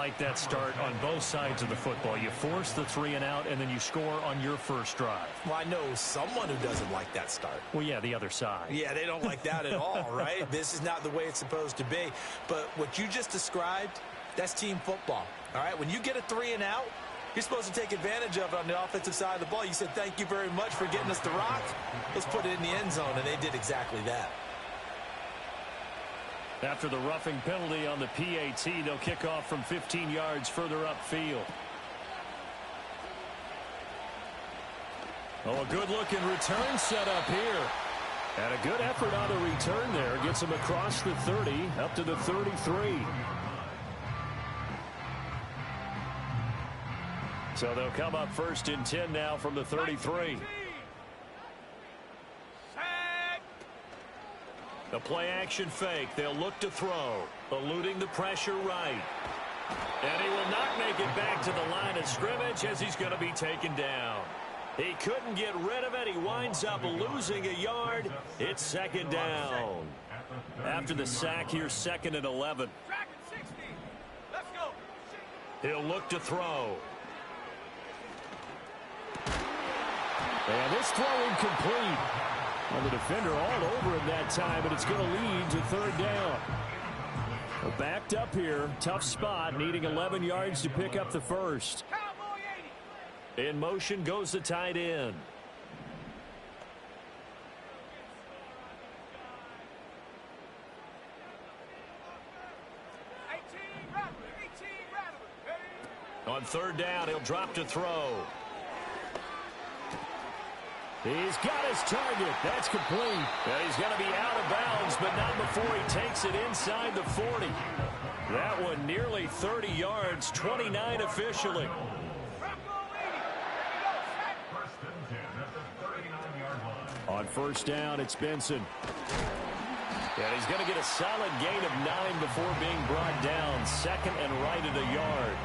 like that start on both sides of the football. You force the 3 and out, and then you score on your first drive. Well, I know someone who doesn't like that start. Well, yeah, the other side. Yeah, they don't like that at all, right? This is not the way it's supposed to be. But what you just described, that's team football. All right, when you get a 3 and out, you're supposed to take advantage of it on the offensive side of the ball. You said, thank you very much for getting us the rock. Let's put it in the end zone, and they did exactly that. After the roughing penalty on the PAT, they'll kick off from 15 yards further upfield. Oh, a good-looking return set up here. And a good effort on the return there. Gets him across the 30, up to the 33. So they'll come up 1st and 10 now from the 33. The play-action fake. They'll look to throw. Eluding the pressure right. And he will not make it back to the line of scrimmage as he's going to be taken down. He couldn't get rid of it. He winds up losing a yard. It's 2nd down. After the sack, here's 2nd and 11. He'll look to throw. And this throw incomplete. And the defender all over him that time, but it's going to lead to 3rd down. Well, backed up here. Tough spot, needing 11 yards to pick up the first. In motion goes the tight end. On 3rd down, he'll drop to throw. He's got his target. That's complete. And he's going to be out of bounds, but not before he takes it inside the 40. That one nearly 30 yards, 29 officially. On 1st down, it's Benson. And he's going to get a solid gain of 9 before being brought down. 2nd and right at a yard.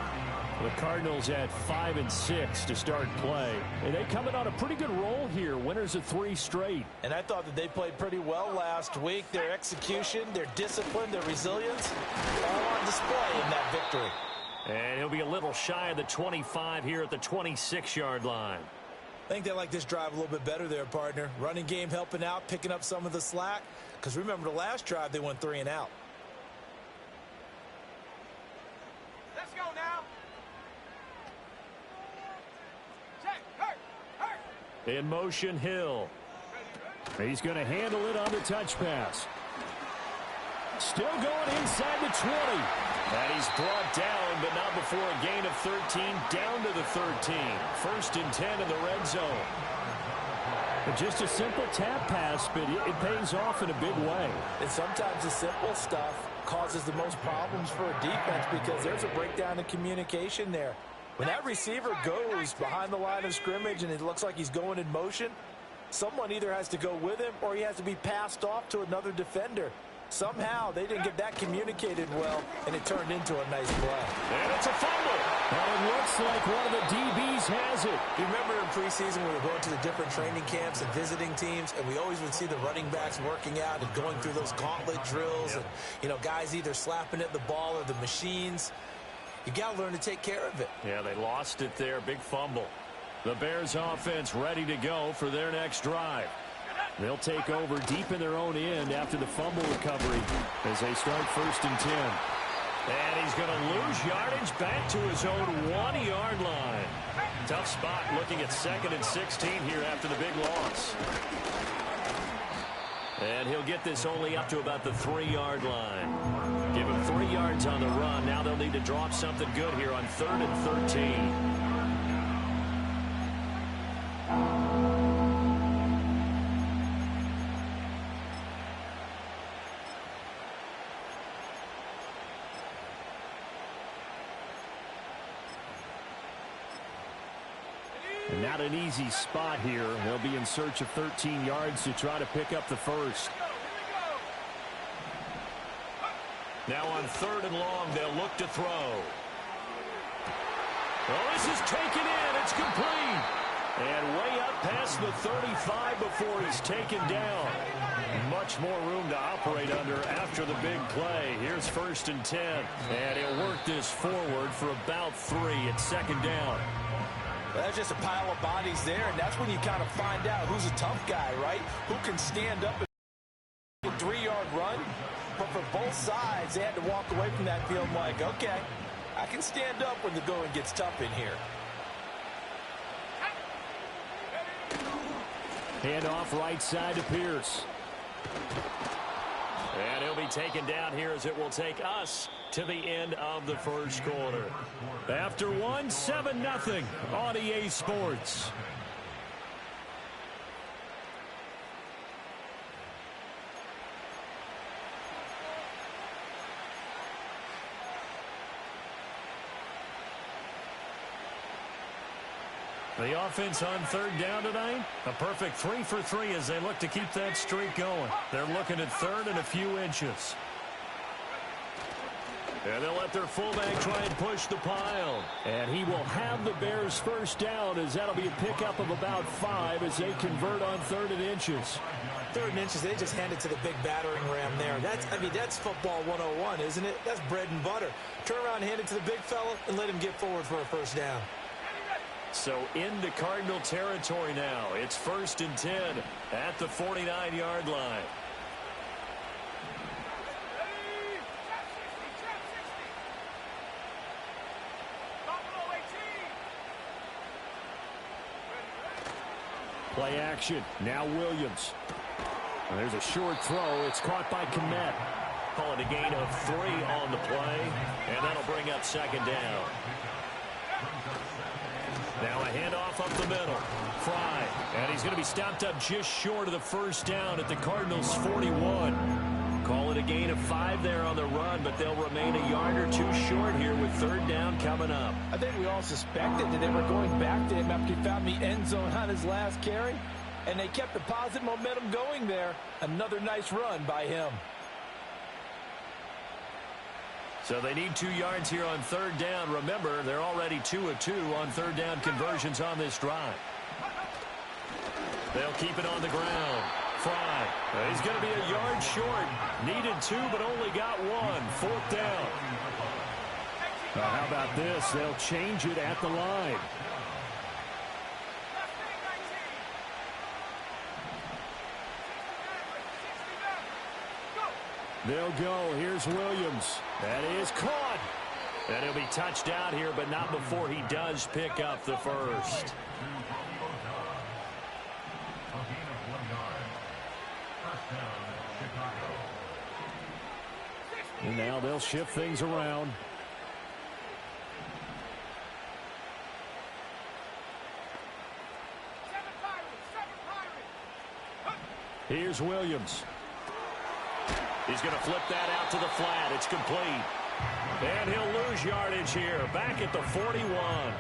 The Cardinals at 5 and 6 to start play. And they coming on a pretty good roll here. Winners of 3 straight. And I thought that they played pretty well last week. Their execution, their discipline, their resilience, all on display in that victory. And he'll be a little shy of the 25 here at the 26-yard line. I think they like this drive a little bit better there, partner. Running game helping out, picking up some of the slack. Because remember the last drive, they went 3 and out. Let's go now. In motion, Hill. He's going to handle it on the touch pass. Still going inside the 20. And he's brought down, but not before a gain of 13, down to the 13. 1st and 10 in the red zone. But just a simple tap pass, but it pays off in a big way. And sometimes the simple stuff causes the most problems for a defense because there's a breakdown in communication there. When that receiver goes behind the line of scrimmage and it looks like he's going in motion, someone either has to go with him or he has to be passed off to another defender. Somehow they didn't get that communicated well, and it turned into a nice play. And it's a fumble. And it looks like one of the DBs has it. You remember in preseason we were going to the different training camps and visiting teams, and we always would see the running backs working out and going through those gauntlet drills, and, you know, guys either slapping at the ball or the machines. You got to learn to take care of it. Yeah, they lost it there. Big fumble. The Bears offense ready to go for their next drive. They'll take over deep in their own end after the fumble recovery as they start 1st and 10. And he's going to lose yardage back to his own 1-yard line. Tough spot looking at 2nd and 16 here after the big loss. And he'll get this only up to about the 3-yard line. Give him 3 yards on the run. Now they'll need to drop something good here on 3rd and 13. And not an easy spot here. They'll be in search of 13 yards to try to pick up the first. Now on 3rd and long, they'll look to throw. Oh, this is taken in. It's complete. And way up past the 35 before he's taken down. Much more room to operate under after the big play. Here's 1st and 10. And he'll work this forward for about 3 at 2nd down. That's just a pile of bodies there, and that's when you kind of find out who's a tough guy, right? Who can stand up and a 3-yard run. But for both sides, they had to walk away from that field like, okay, I can stand up when the going gets tough in here. Hand off right side to Pierce. And he'll be taken down here as it will take us to the end of the first quarter. After 7-0 on EA Sports. The offense on 3rd down tonight, a perfect 3 for 3 as they look to keep that streak going. They're looking at 3rd and a few inches. And they'll let their fullback try and push the pile. And he will have the Bears 1st down as that'll be a pickup of about 5 as they convert on 3rd and inches. 3rd and inches, they just hand it to the big battering ram there. That's football 101, isn't it? That's bread and butter. Turn around, hand it to the big fella, and let him get forward for a 1st down. So into Cardinal territory now. It's 1st and 10 at the 49-yard line. Play action. Now Williams. And there's a short throw. It's caught by Kmet. Call it a gain of 3 on the play. And that'll bring up 2nd down. Now a handoff up the middle. Fry. And he's going to be stopped up just short of the 1st down at the Cardinals' 41. Call it a gain of 5 there on the run, but they'll remain a yard or 2 short here with 3rd down coming up. I think we all suspected that they were going back to him after he found the end zone on his last carry. And they kept the positive momentum going there. Another nice run by him. So they need 2 yards here on 3rd down. Remember, they're already 2 of 2 on 3rd down conversions on this drive. They'll keep it on the ground. Fry. He's going to be a yard short. Needed 2, but only got 1. 4th down. Now, how about this? They'll change it at the line. They'll go. Here's Williams. That is caught. And he'll be touched out here, but not before he does pick up the 1st. And now they'll shift things around. Here's Williams. He's going to flip that out to the flat. It's complete. And he'll lose yardage here. Back at the 41.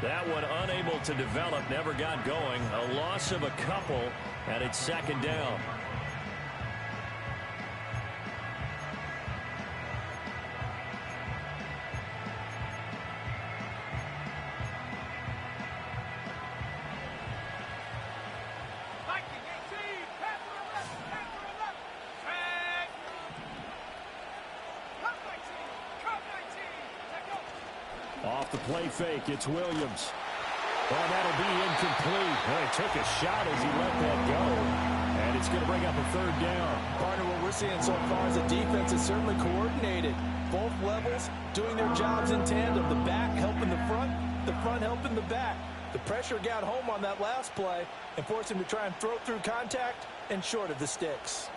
That one unable to develop. Never got going. A loss of a couple. And it's 2nd down. Off the play fake, it's Williams. Well, that'll be incomplete. Well, he took a shot as he let that go. And it's going to bring up a 3rd down. Partner, what we're seeing so far is the defense is certainly coordinated. Both levels doing their jobs in tandem. The back helping the front helping the back. The pressure got home on that last play and forced him to try and throw through contact and short of the sticks.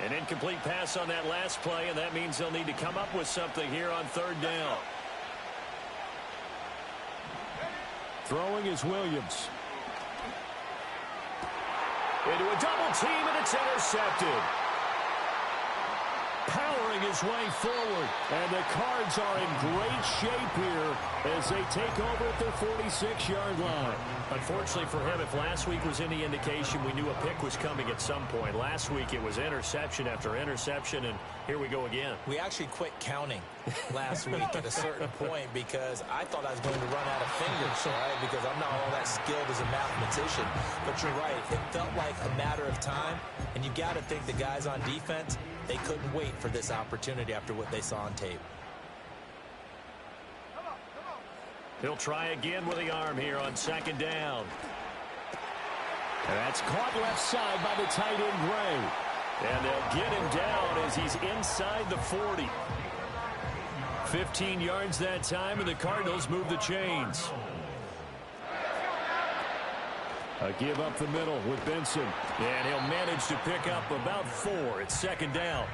An incomplete pass on that last play, and that means they'll need to come up with something here on 3rd down. Throwing is Williams. Into a double team, and it's intercepted. Powering his way forward, and the Cards are in great shape here as they take over at their 46-yard line. Unfortunately for him, if last week was any indication, we knew a pick was coming at some point. Last week it was interception after interception, and here we go again. We actually quit counting. last week at a certain point because I thought I was going to run out of fingers, right? Because I'm not all that skilled as a mathematician. But you're right. It felt like a matter of time. And you got to think the guys on defense, they couldn't wait for this opportunity after what they saw on tape. He'll try again with the arm here on second down. And that's caught left side by the tight end, Gray. And they'll get him down as he's inside the 40. 15 yards that time, and the Cardinals move the chains. A give up the middle with Benson. And he'll manage to pick up about 4 at second down.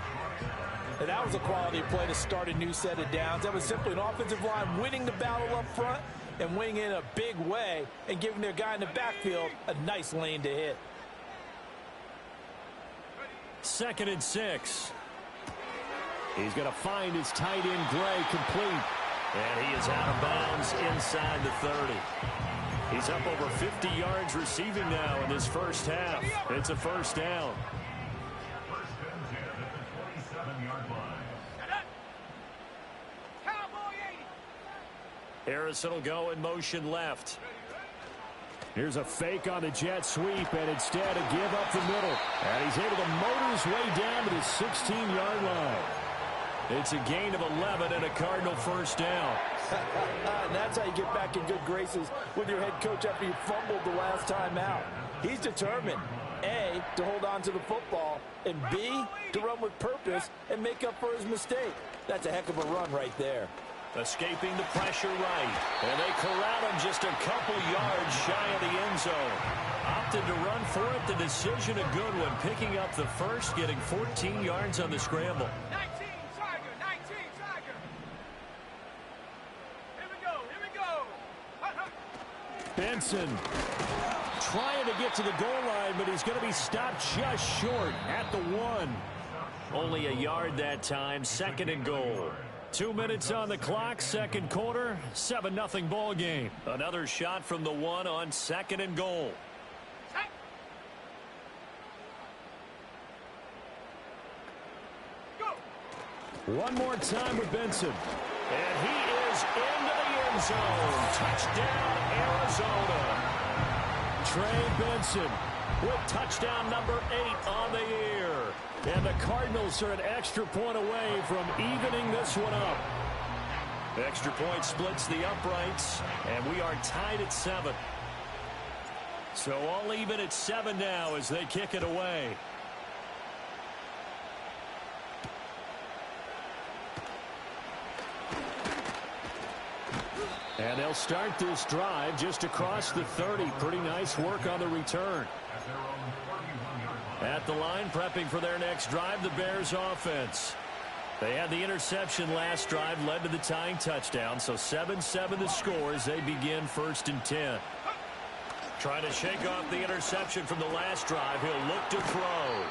And that was a quality play to start a new set of downs. That was simply an offensive line winning the battle up front and winning in a big way and giving their guy in the backfield a nice lane to hit. 2nd and 6. He's going to find his tight end, Gray, complete. And he is out of bounds inside the 30. He's up over 50 yards receiving now in this first half. It's a first down. Harrison will go in motion left. Here's a fake on the jet sweep, and instead a give up the middle. And he's able to motor his way down to the 16-yard line. It's a gain of 11 and a Cardinal first down. And that's how you get back in good graces with your head coach after you fumbled the last time out. He's determined, A, to hold on to the football, and B, to run with purpose and make up for his mistake. That's a heck of a run right there. Escaping the pressure right. And they corral him just a couple yards shy of the end zone. Opted to run for it. The decision a good one. Picking up the first, getting 14 yards on the scramble. 19, Tiger, 19, Tiger. Here we go, here we go. Benson trying to get to the goal line, but he's going to be stopped just short at the 1. Only a yard that time. 2nd and goal. 2 minutes on the clock, second quarter, 7-0 ball game. Another shot from the 1 on 2nd and goal. Go. One more time with Benson. And he is into the end zone. Touchdown, Arizona. Trey Benson with touchdown number 8 on the year. And the Cardinals are an extra point away from evening this one up. The extra point splits the uprights, and we are tied at 7. So all even at 7 now as they kick it away. And they'll start this drive just across the 30. Pretty nice work on the return. At the line, prepping for their next drive, the Bears offense. They had the interception last drive, led to the tying touchdown. So 7-7 the score as they begin 1st and 10. Trying to shake off the interception from the last drive. He'll look to throw.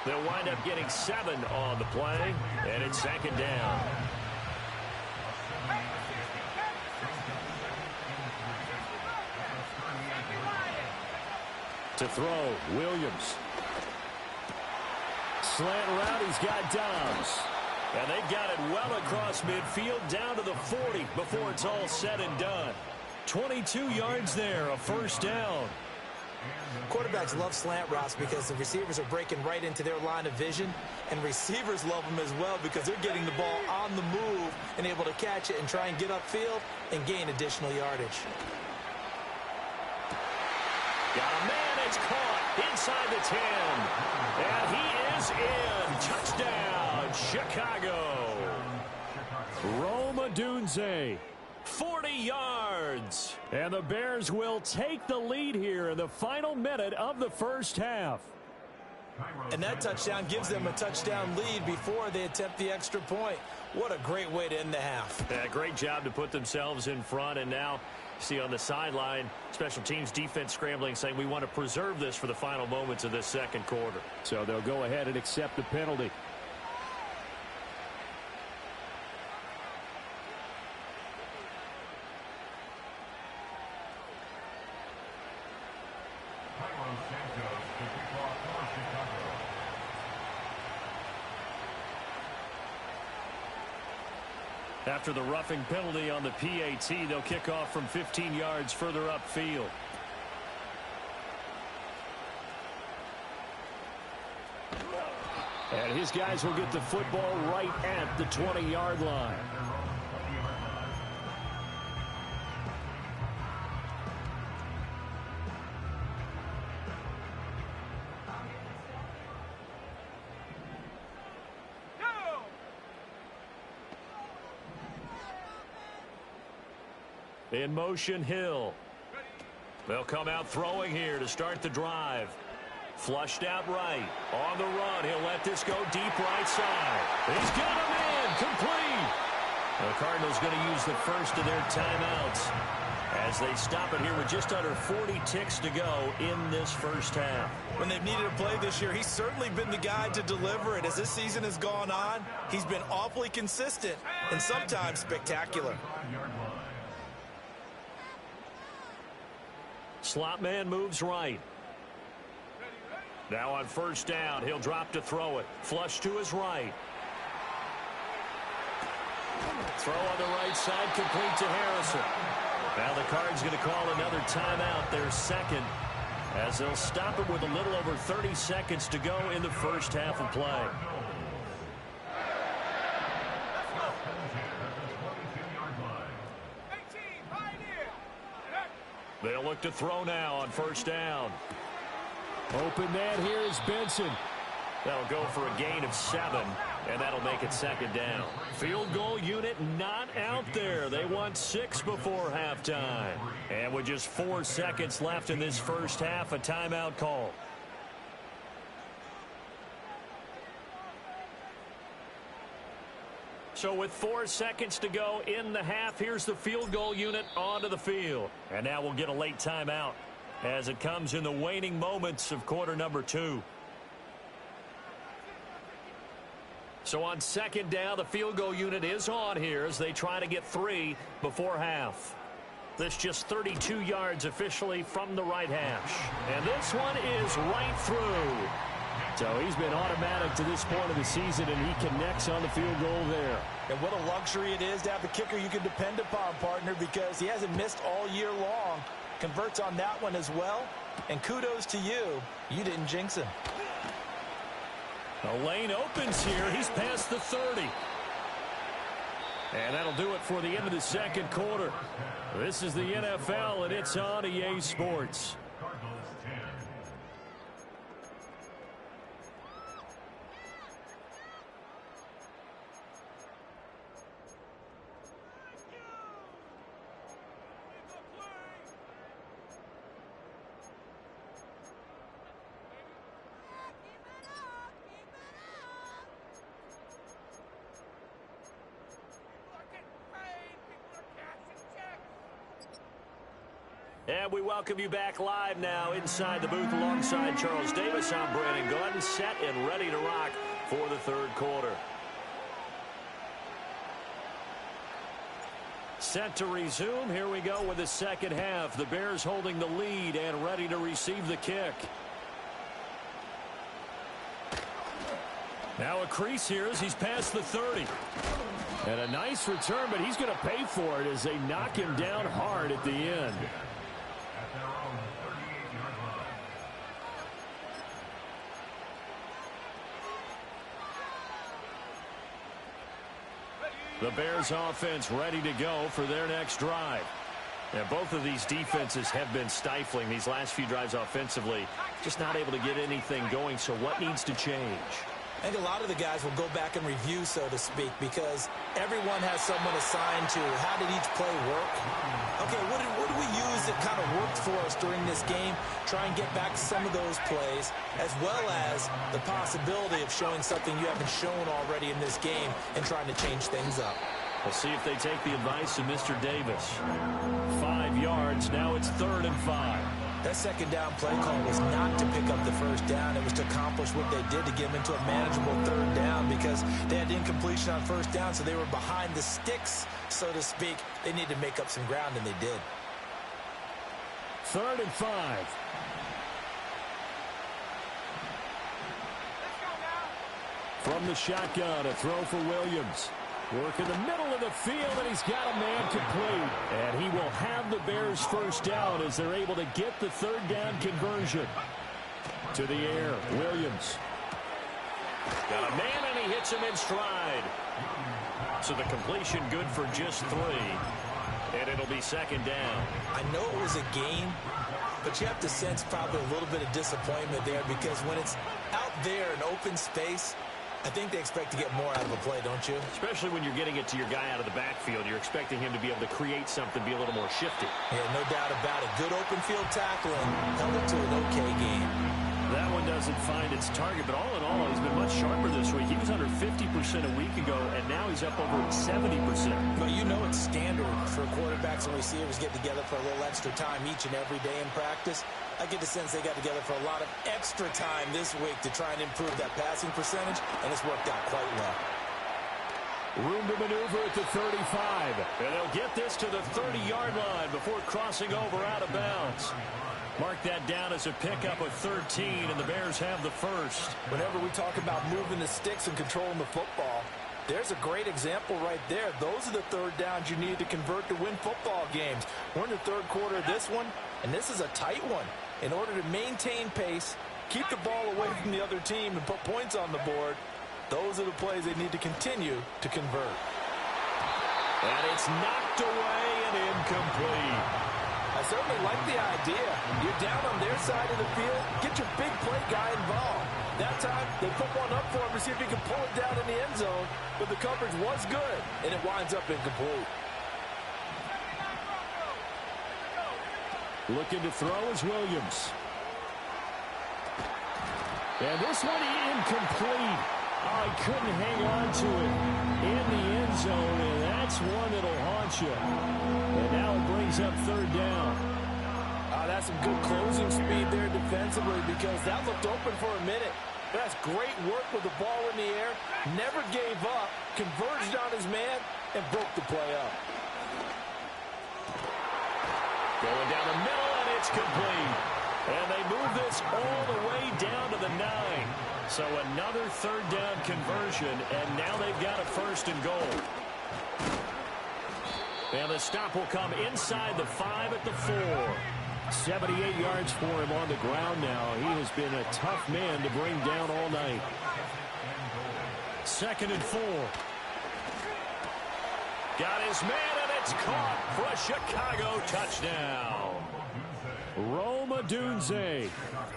They'll wind up getting 7 on the play, and it's 2nd down. To throw, Williams. Slant route, he's got Dobbs. And they've got it well across midfield down to the 40 before it's all said and done. 22 yards there, a first down. Quarterbacks love slant routes because the receivers are breaking right into their line of vision, and receivers love them as well because they're getting the ball on the move and able to catch it and try and get upfield and gain additional yardage. Got a man, it's caught inside the 10. And he is in. Touchdown, Chicago. Rome Odunze, 40 yards. And the Bears will take the lead here in the final minute of the first half. And that touchdown gives them a touchdown lead before they attempt the extra point. What a great way to end the half. Yeah, great job to put themselves in front, and now see on the sideline, special teams defense scrambling, saying we want to preserve this for the final moments of this second quarter. So they'll go ahead and accept the penalty. After the roughing penalty on the PAT, they'll kick off from 15 yards further upfield. And his guys will get the football right at the 20-yard line. In motion, Hill. They'll come out throwing here to start the drive. Flushed out right. On the run, he'll let this go deep right side. He's got him in. Complete. The Cardinals going to use the first of their timeouts as they stop it here with just under 40 ticks to go in this first half. When they've needed a play this year, he's certainly been the guy to deliver it. As this season has gone on, he's been awfully consistent and sometimes spectacular. Slot man moves right. Now on first down, he'll drop to throw it. Flush to his right. Throw on the right side, complete to Harrison. Now the Cards going to call another timeout, their second, as they'll stop it with a little over 30 seconds to go in the first half of play. They'll look to throw now on first down. Open man here is Benson. That'll go for a gain of 7, and that'll make it second down. Field goal unit not out there. They won 6 before halftime. And with just 4 seconds left in this first half, a timeout call. So with 4 seconds to go in the half, here's the field goal unit onto the field. And now we'll get a late timeout as it comes in the waning moments of quarter number 2. So on second down, the field goal unit is on here as they try to get 3 before half. This just 32 yards officially from the right hash. And this one is right through. So he's been automatic to this point of the season, and he connects on the field goal there. And what a luxury it is to have a kicker you can depend upon, partner, because he hasn't missed all year long. Converts on that one as well. And kudos to you. You didn't jinx him. The lane opens here. He's past the 30. And that'll do it for the end of the second quarter. This is the NFL, and it's on EA Sports. And we welcome you back live now inside the booth alongside Charles Davis. I'm Brandon Gordon, set and ready to rock for the third quarter. Set to resume. Here we go with the second half. The Bears holding the lead and ready to receive the kick. Now a crease here as he's past the 30. And a nice return, but he's going to pay for it as they knock him down hard at the end. The Bears offense ready to go for their next drive. And both of these defenses have been stifling these last few drives offensively. Just not able to get anything going. So what needs to change? I think a lot of the guys will go back and review, so to speak, because everyone has someone assigned to how did each play work. Okay, what did we use that kind of worked for us during this game? Try and get back to some of those plays, as well as the possibility of showing something you haven't shown already in this game and trying to change things up. We'll see if they take the advice of Mr. Davis. 5 yards. Now it's 3rd and 5. That second down play call was not to pick up the first down. It was to accomplish what they did to get them into a manageable 3rd down because they had incompletion on first down, so they were behind the sticks, so to speak. They needed to make up some ground, and they did. 3rd and 5. From the shotgun, a throw for Williams. Work in the middle of the field, and he's got a man complete. And he will have the Bears first down as they're able to get the third down conversion. To the air, Williams. Got a man, and he hits him in stride. So the completion good for just 3. And it'll be second down. I know it was a gain, but you have to sense probably a little bit of disappointment there because when it's out there in open space, I think they expect to get more out of the play, don't you? Especially when you're getting it to your guy out of the backfield. You're expecting him to be able to create something, be a little more shifty. Yeah, no doubt about it. Good open field tackling held it to an okay game. That one doesn't find its target, but all in all, he's been much sharper this week. He was under 50% a week ago, and now he's up over 70%. But you know it's standard for quarterbacks and receivers get together for a little extra time each and every day in practice. I get the sense they got together for a lot of extra time this week to try and improve that passing percentage, and it's worked out quite well. Room to maneuver at the 35. And they'll get this to the 30-yard line before crossing over out of bounds. Mark that down as a pickup of 13, and the Bears have the first. Whenever we talk about moving the sticks and controlling the football, there's a great example right there. Those are the third downs you need to convert to win football games. We're in the third quarter of this one, and this is a tight one. In order to maintain pace, keep the ball away from the other team, and put points on the board, those are the plays they need to continue to convert. And it's knocked away and incomplete. I certainly like the idea. You're down on their side of the field. Get your big play guy involved. That time, they put one up for him to see if he can pull it down in the end zone. But the coverage was good, and it winds up incomplete. Looking to throw is Williams. And this one incomplete. Oh, he couldn't hang on to it in the end zone, and that's one that'll haunt you. And now it brings up third down. That's some good closing speed there defensively because that looked open for a minute. That's great work with the ball in the air. Never gave up, converged on his man, and broke the play up. Going down the middle, and it's complete. And they move this all the way down to the 9. So another third down conversion, and now they've got a first and goal. And the stop will come inside the 5 at the 4. 78 yards for him on the ground now. He has been a tough man to bring down all night. 2nd and 4. Got his man, and it's caught for a Chicago touchdown. Rome Odunze.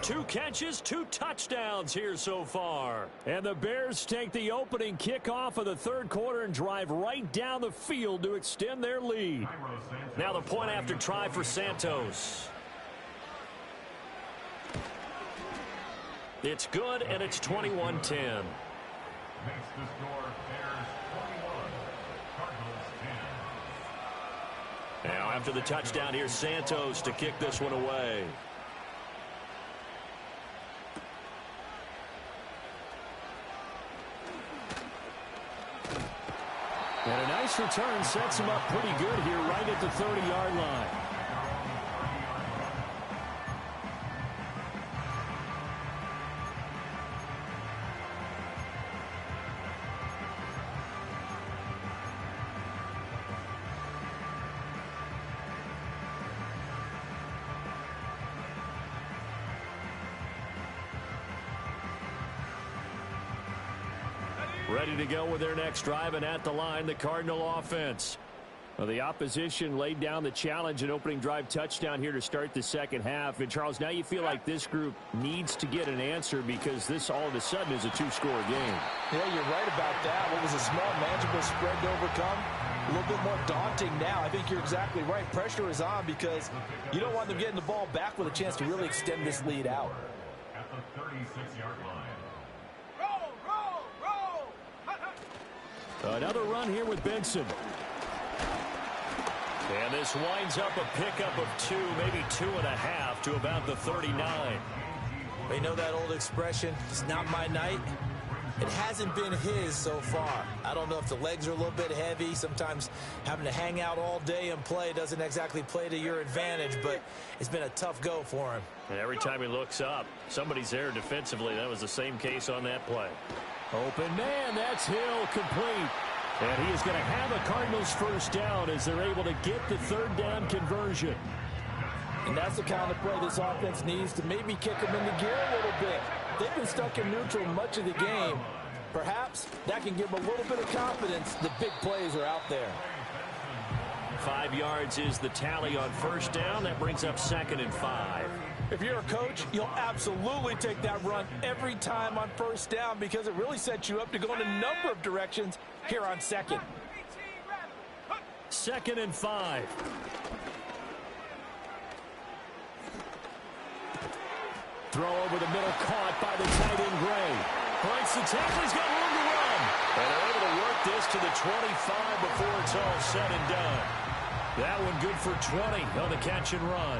2 catches, 2 touchdowns here so far. And the Bears take the opening kickoff of the third quarter and drive right down the field to extend their lead. Now the point after try for Santos. It's good, and it's 21-10. Makes the score Bears 21, Cardinals 10. Now after the touchdown, here's Santos to kick this one away. And a nice return sets him up pretty good here right at the 30-yard line. Ready to go with their next drive, and at the line, the Cardinal offense. Well, the opposition laid down the challenge and opening drive touchdown here to start the second half. And, Charles, now you feel like this group needs to get an answer because this all of a sudden is a 2-score game. Yeah, you're right about that. What was a small, manageable spread to overcome? A little bit more daunting now. I think you're exactly right. Pressure is on because you don't want them getting the ball back with a chance to really extend this lead out. At the 36-yard line. Another run here with Benson. And this winds up a pickup of 2, maybe 2.5 to about the 39. You know that old expression, it's not my night? It hasn't been his so far. I don't know if the legs are a little bit heavy. Sometimes having to hang out all day and play doesn't exactly play to your advantage, but it's been a tough go for him. And every time he looks up, somebody's there defensively. That was the same case on that play. Open man, that's Hill, complete. And he is going to have a Cardinals first down as they're able to get the third down conversion. And that's the kind of play this offense needs to maybe kick them into gear a little bit. They've been stuck in neutral much of the game. Perhaps that can give them a little bit of confidence. The big plays are out there. 5 yards is the tally on first down. That brings up 2nd and 5. If you're a coach, you'll absolutely take that run every time on first down because it really sets you up to go in a number of directions here on second. 2nd and 5. Throw over the middle, caught by the tight end Gray. Breaks the tackle, he's got room to run. And they're able to work this to the 25 before it's all said and done. That one good for 20 on the catch and run.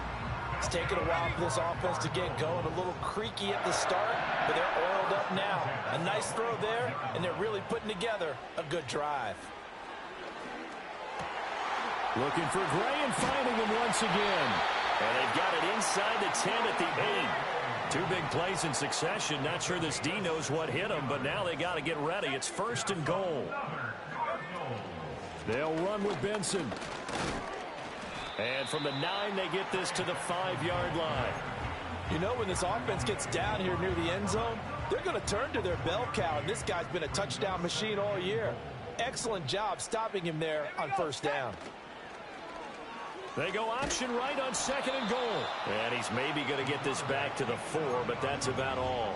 It's taken a while for this offense to get going. A little creaky at the start, but they're oiled up now. A nice throw there, and they're really putting together a good drive. Looking for Gray and finding him once again. And they've got it inside the 10 at the 8. 2 big plays in succession. Not sure this D knows what hit him, but now they got to get ready. It's 1st and goal. They'll run with Benson. And from the 9, they get this to the 5-yard line. You know, when this offense gets down here near the end zone, they're going to turn to their bell cow, and this guy's been a touchdown machine all year. Excellent job stopping him there on first down. They go option right on 2nd and goal. And he's maybe going to get this back to the 4, but that's about all.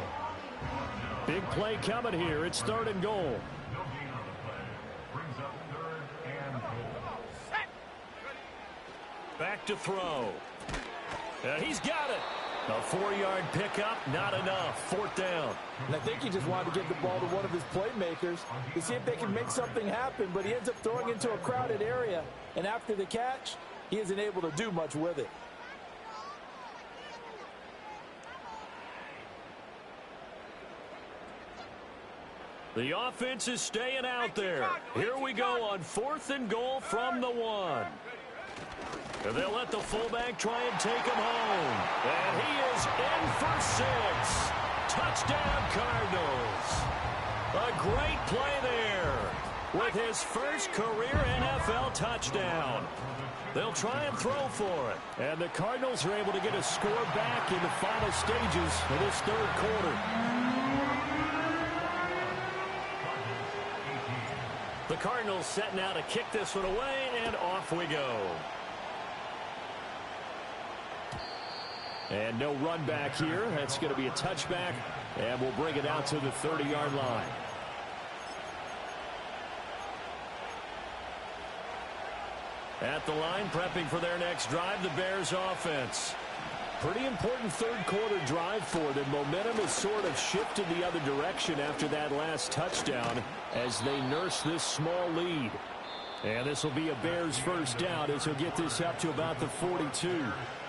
Big play coming here. It's 3rd and goal. Back to throw. And he's got it. A 4-yard pickup, not enough. 4th down. And I think he just wanted to get the ball to one of his playmakers to see if they can make something happen, but he ends up throwing into a crowded area. And after the catch, he isn't able to do much with it. The offense is staying out there. Here we go on 4th and goal from the 1. And they'll let the fullback try and take him home. And he is in for 6. Touchdown, Cardinals. A great play there with his first career NFL touchdown. They'll try and throw for it. And the Cardinals are able to get a score back in the final stages of this 3rd quarter. The Cardinals setting out to kick this one away, and off we go. And no run back here. That's going to be a touchback, and we'll bring it out to the 30-yard line. At the line, prepping for their next drive, the Bears offense. Pretty important 3rd quarter drive for them. Momentum has sort of shifted the other direction after that last touchdown as they nurse this small lead. And this will be a Bears first down as he'll get this up to about the 42.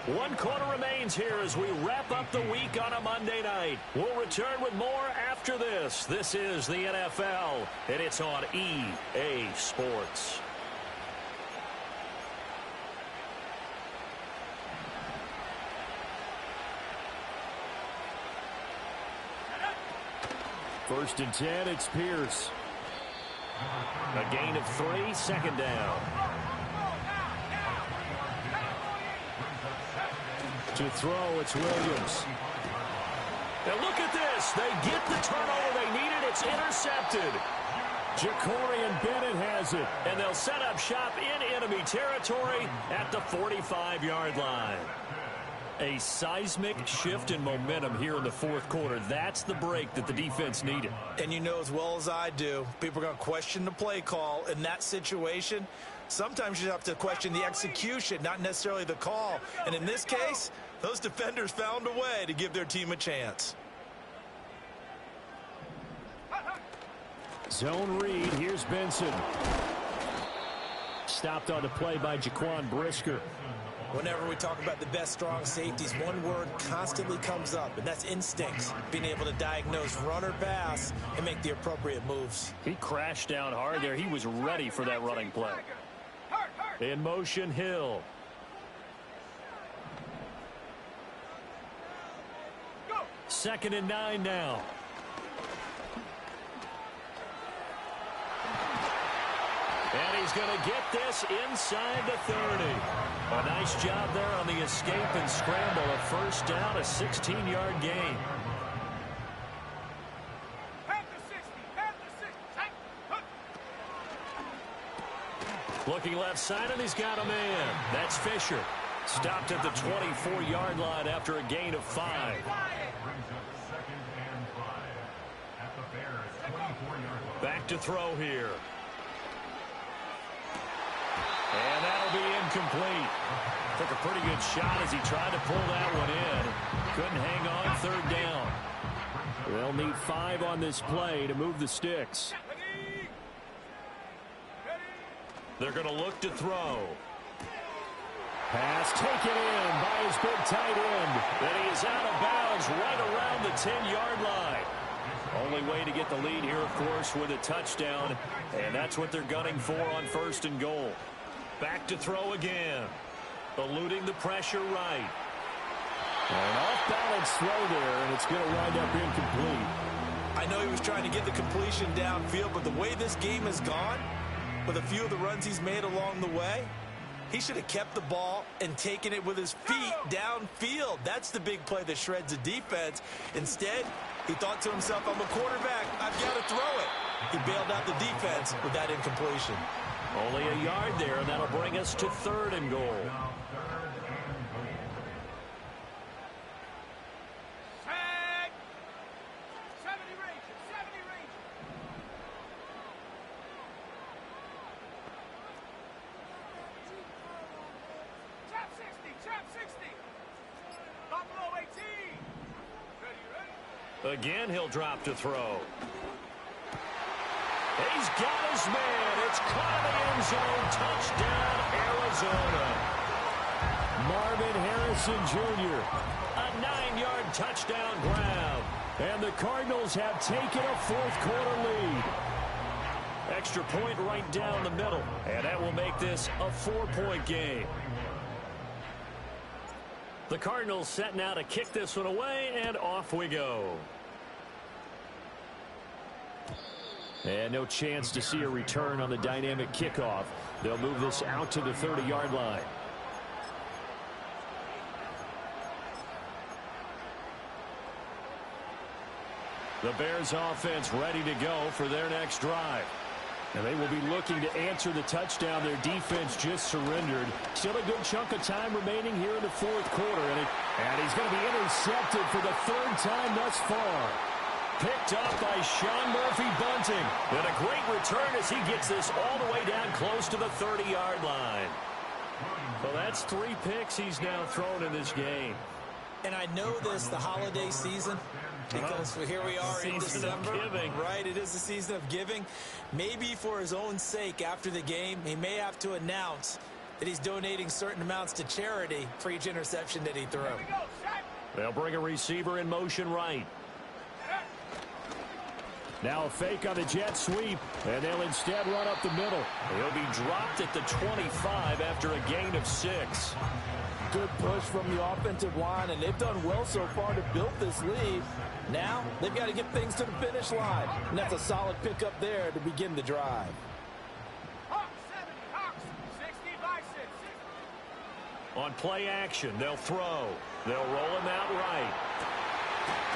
1 quarter remains here as we wrap up the week on a Monday night. We'll return with more after this. This is the NFL, and it's on EA Sports. First and 10, it's Pierce. A gain of 3, 2nd down. To throw, it's Williams. Now look at this. They get the turnover they needed. It's intercepted. Jacorian Bennett has it. And they'll set up shop in enemy territory at the 45-yard line. A seismic shift in momentum here in the 4th quarter. That's the break that the defense needed. And you know as well as I do, people are going to question the play call in that situation. Sometimes you have to question the execution, not necessarily the call. And in this case, those defenders found a way to give their team a chance. Zone read. Here's Benson. Stopped on the play by Jaquan Brisker. Whenever we talk about the best strong safeties, one word constantly comes up, and that's instincts. Being able to diagnose run or pass and make the appropriate moves. He crashed down hard there. He was ready for that running play. In motion, Hill. Go. 2nd and 9 now. And he's going to get this inside the 30. A nice job there on the escape and scramble. A first down, a 16-yard gain. Looking left side, and he's got a man. That's Fisher. Stopped at the 24-yard line after a gain of 5. Back to throw here. And that'll be incomplete. Took a pretty good shot as he tried to pull that one in. Couldn't hang on, third down. They'll need 5 on this play to move the sticks. They're going to look to throw. Pass taken in by his big tight end. And he is out of bounds right around the 10-yard line. Only way to get the lead here, of course, with a touchdown. And that's what they're gunning for on 1st and goal. Back to throw again. Eluding the pressure right. An off-balance throw there, and it's going to wind up incomplete. I know he was trying to get the completion downfield, but the way this game has gone, with a few of the runs he's made along the way, he should have kept the ball and taken it with his feet downfield. That's the big play that shreds a defense. Instead, he thought to himself, I'm a quarterback, I've got to throw it. He bailed out the defense with that incompletion. Only a yard there, and that'll bring us to 3rd and goal. Again, he'll drop to throw. He's got his man. It's caught in the end zone. Touchdown, Arizona. Marvin Harrison Jr. A 9-yard touchdown grab. And the Cardinals have taken a 4th quarter lead. Extra point right down the middle. And that will make this a 4-point game. The Cardinals set now to kick this one away, and off we go. And no chance to see a return on the dynamic kickoff. They'll move this out to the 30-yard line. The Bears offense ready to go for their next drive. And they will be looking to answer the touchdown their defense just surrendered. Still a good chunk of time remaining here in the 4th quarter. And he's going to be intercepted for the 3rd time thus far. Picked up by Sean Murphy-Bunting. And a great return as he gets this all the way down close to the 30-yard line. Well, that's 3 picks he's now thrown in this game. And I know this, the holiday season, because here we are in December. Right, it is the season of giving. Maybe for his own sake after the game, he may have to announce that he's donating certain amounts to charity for each interception that he threw. They'll bring a receiver in motion right. Now a fake on the jet sweep, and they'll instead run up the middle. He'll be dropped at the 25 after a gain of 6. Good push from the offensive line, and they've done well so far to build this lead. Now they've got to get things to the finish line, and that's a solid pickup there to begin the drive. On play action, they'll throw. They'll roll him out right.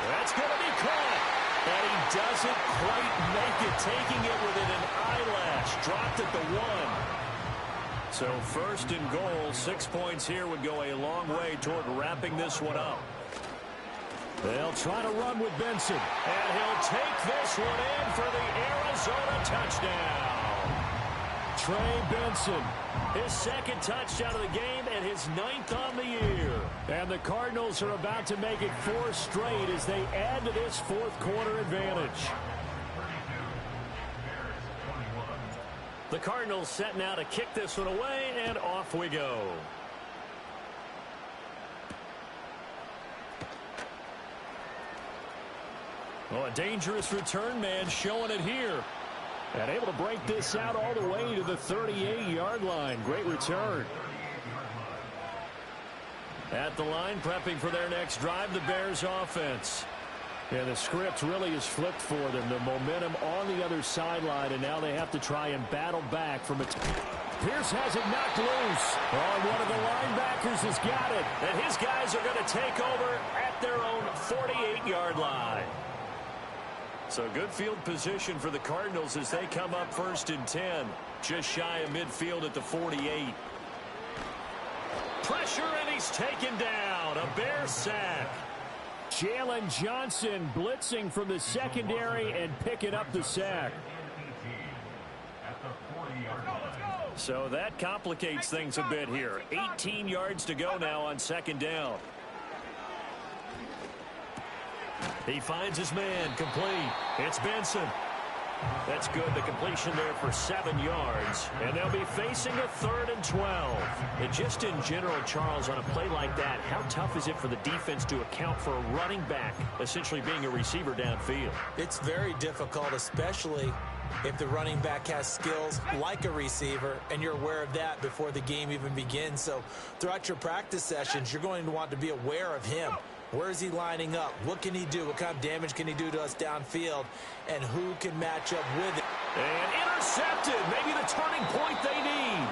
That's going to be caught. And he doesn't quite make it, taking it within an eyelash. Dropped at the 1. So 1st and goal, 6 points here would go a long way toward wrapping this one up. They'll try to run with Benson. And he'll take this one in for the Arizona touchdown. Trey Benson, his 2nd touchdown of the game and his 9th on the year. And the Cardinals are about to make it 4 straight as they add to this 4th quarter advantage. The Cardinals set now to kick this one away, and off we go. Well, a dangerous return man showing it here. And able to break this out all the way to the 38-yard line. Great return. At the line, prepping for their next drive, the Bears offense. And the script really is flipped for them. The momentum on the other sideline, and now they have to try and battle back from it. Pierce has it knocked loose. Oh, one of the linebackers has got it. And his guys are going to take over at their own 48-yard line. So good field position for the Cardinals as they come up 1st and 10. Just shy of midfield at the 48. Pressure, and he's taken down. A Bear sack. Jalen Johnson blitzing from the secondary and picking up the sack. So that complicates things a bit here. 18 yards to go now on 2nd down. He finds his man, complete. It's Benson. That's good. The completion there for 7 yards. And they'll be facing a 3rd and 12. And just in general, Charles, on a play like that, how tough is it for the defense to account for a running back essentially being a receiver downfield? It's very difficult, especially if the running back has skills like a receiver, and you're aware of that before the game even begins. So throughout your practice sessions, you're going to want to be aware of him. Where is he lining up? What can he do? What kind of damage can he do to us downfield? And who can match up with it? And intercepted. Maybe the turning point they need.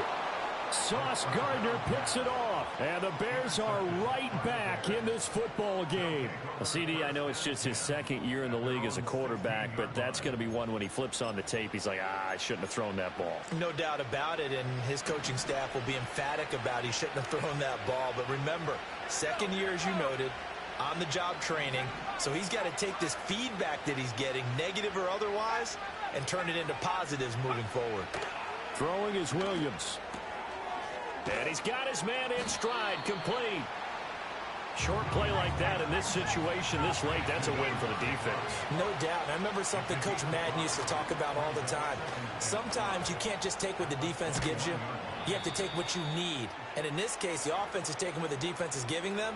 Sauce Gardner picks it off. And the Bears are right back in this football game. CD, I know it's just his 2nd year in the league as a quarterback, but that's going to be one when he flips on the tape. He's like, I shouldn't have thrown that ball. No doubt about it, and his coaching staff will be emphatic about he shouldn't have thrown that ball. But remember, 2nd year, as you noted, on-the-job training, so he's got to take this feedback that he's getting, negative or otherwise, and turn it into positives moving forward. Throwing is Williams. And he's got his man in stride, complete. Short play like that in this situation this late, that's a win for the defense. No doubt. I remember something Coach Madden used to talk about all the time. Sometimes you can't just take what the defense gives you. You have to take what you need. And in this case, the offense is taking what the defense is giving them,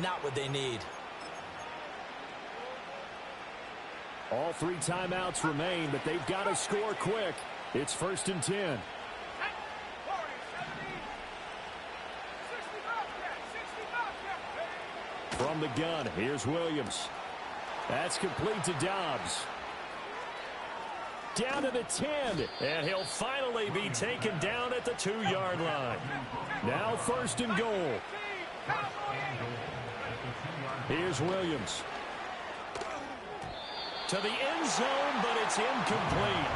not what they need. All 3 timeouts remain, but they've got to score quick. It's 1st and 10. From the gun, here's Williams. That's complete to Dobbs. Down to the 10, and he'll finally be taken down at the 2-yard line. Now 1st and goal. Here's Williams. To the end zone, but it's incomplete.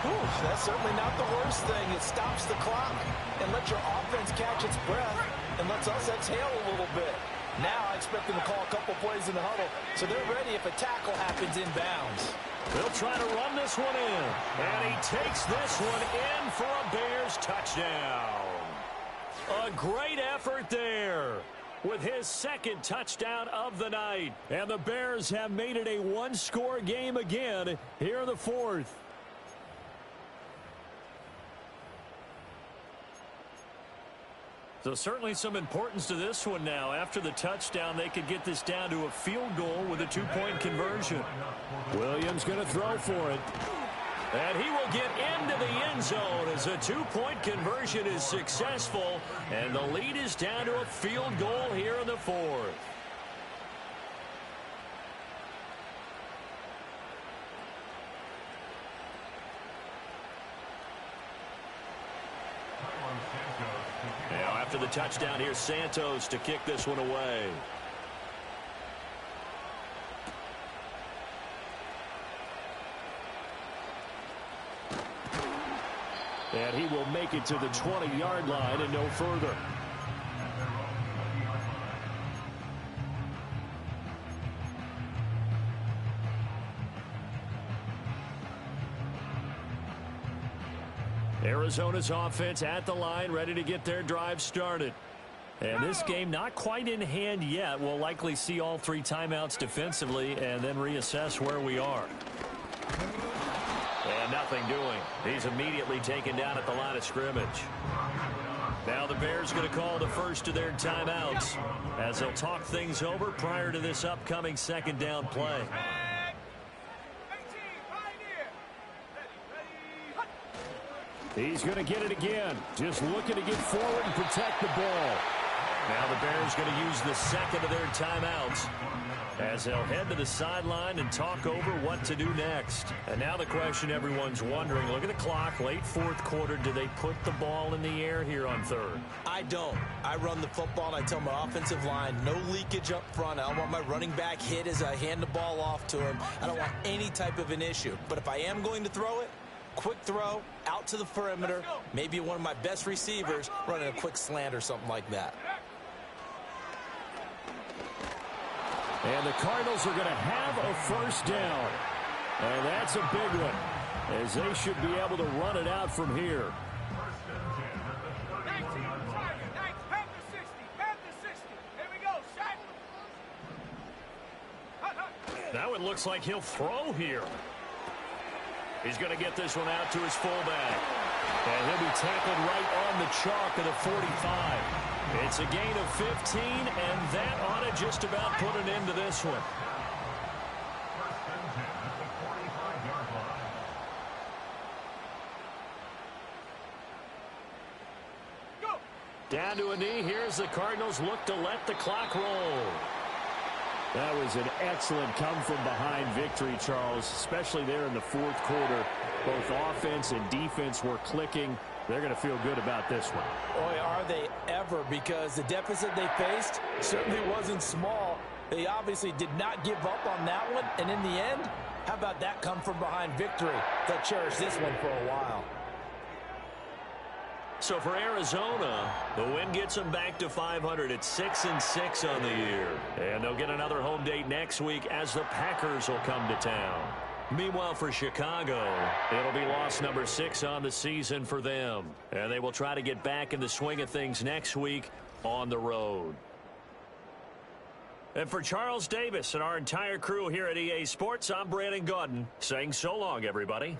Whew, that's certainly not the worst thing. It stops the clock and lets your offense catch its breath and lets us exhale a little bit. Now I expect them to call a couple plays in the huddle, so they're ready if a tackle happens inbounds. They'll try to run this one in, and he takes this one in for a Bears touchdown. A great effort there with his 2nd touchdown of the night. And the Bears have made it a 1-score game again here in the 4th. So certainly some importance to this one now. After the touchdown, they could get this down to a field goal with a 2-point conversion. Williams going to throw for it. And he will get into the end zone as a 2-point conversion is successful. And the lead is down to a field goal here in the 4th. Now after the touchdown, here's Santos to kick this one away. And he will make it to the 20-yard line and no further. Arizona's offense at the line, ready to get their drive started. And this game not quite in hand yet. We'll likely see all 3 timeouts defensively and then reassess where we are. And nothing doing. He's immediately taken down at the line of scrimmage. Now the Bears going to call the first of their timeouts as they'll talk things over prior to this upcoming 2nd down play. He's going to get it again. Just looking to get forward and protect the ball. Now the Bears going to use the second of their timeouts as they'll head to the sideline and talk over what to do next. And now the question everyone's wondering, look at the clock, late fourth quarter, do they put the ball in the air here on third? I don't. I run the football, and I tell my offensive line, no leakage up front. I don't want my running back hit as I hand the ball off to him. I don't want any type of an issue. But if I am going to throw it, quick throw, out to the perimeter, maybe one of my best receivers running a quick slant or something like that. And the Cardinals are going to have a first down. And that's a big one, as they should be able to run it out from here. 19, Tiger, 19, have the 60, have the 60. Here we go, shot. Now it looks like he'll throw here. He's going to get this one out to his fullback. And he'll be tackled right on the chalk of the 45. It's a gain of 15, and that ought to just about put an end to this one. First and 10 at the 45-yard line. Go. Down to a knee. Here's the Cardinals look to let the clock roll. That was an excellent come-from-behind victory, Charles, especially there in the fourth quarter. Both offense and defense were clicking. They're going to feel good about this one. Boy, are they ever, because the deficit they faced certainly wasn't small. They obviously did not give up on that one, and in the end, how about that come-from-behind victory? They'll cherish this one for a while. So for Arizona, the win gets them back to 500 at 6-6 on the year. And they'll get another home date next week as the Packers will come to town. Meanwhile, for Chicago, it'll be loss number 6 on the season for them. And they will try to get back in the swing of things next week on the road. And for Charles Davis and our entire crew here at EA Sports, I'm Brandon Gaudin saying so long, everybody.